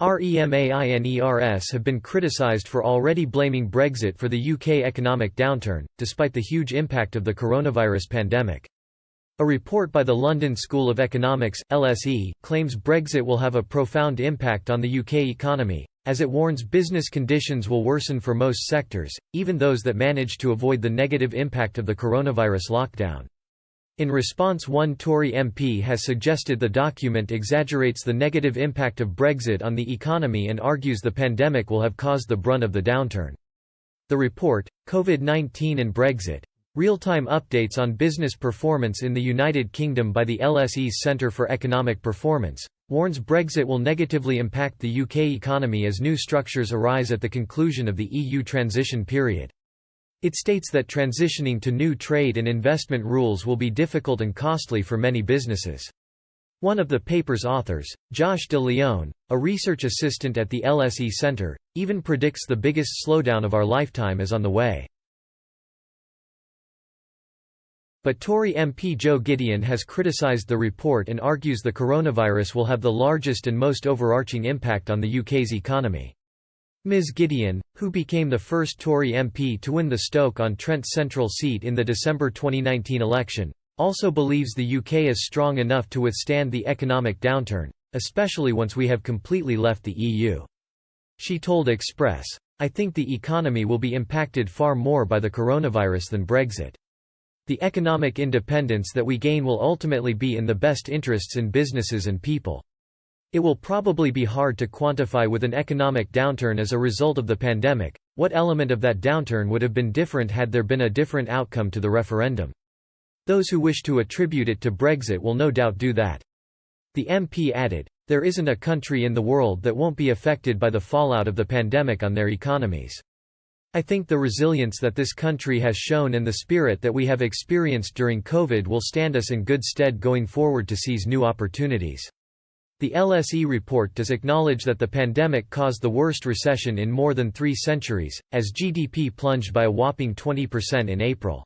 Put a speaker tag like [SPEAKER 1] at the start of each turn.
[SPEAKER 1] Remainers have been criticised for already blaming Brexit for the UK economic downturn, despite the huge impact of the coronavirus pandemic. A report by the London School of Economics, LSE, claims Brexit will have a profound impact on the UK economy, as it warns business conditions will worsen for most sectors, even those that manage to avoid the negative impact of the coronavirus lockdown. In response, one Tory MP has suggested the document exaggerates the negative impact of Brexit on the economy and argues the pandemic will have caused the brunt of the downturn. The report, COVID-19 and Brexit: Real-time updates on business performance in the United Kingdom by the LSE's Centre for Economic Performance, warns Brexit will negatively impact the UK economy as new structures arise at the conclusion of the EU transition period. It states that transitioning to new trade and investment rules will be difficult and costly for many businesses. One of the paper's authors, Josh de Leon, a research assistant at the LSE Centre, even predicts the biggest slowdown of our lifetime is on the way. But Tory MP Joe Gideon has criticised the report and argues the coronavirus will have the largest and most overarching impact on the UK's economy. Ms Gideon, who became the first Tory MP to win the Stoke-on-Trent Central seat in the December 2019 election, also believes the UK is strong enough to withstand the economic downturn, especially once we have completely left the EU. She told Express, "I think the economy will be impacted far more by the coronavirus than Brexit. The economic independence that we gain will ultimately be in the best interests in businesses and people. It will probably be hard to quantify with an economic downturn as a result of the pandemic, what element of that downturn would have been different had there been a different outcome to the referendum. Those who wish to attribute it to Brexit will no doubt do that." The MP added, "There isn't a country in the world that won't be affected by the fallout of the pandemic on their economies. I think the resilience that this country has shown and the spirit that we have experienced during COVID will stand us in good stead going forward to seize new opportunities." The LSE report does acknowledge that the pandemic caused the worst recession in more than 3 centuries, as GDP plunged by a whopping 20% in April.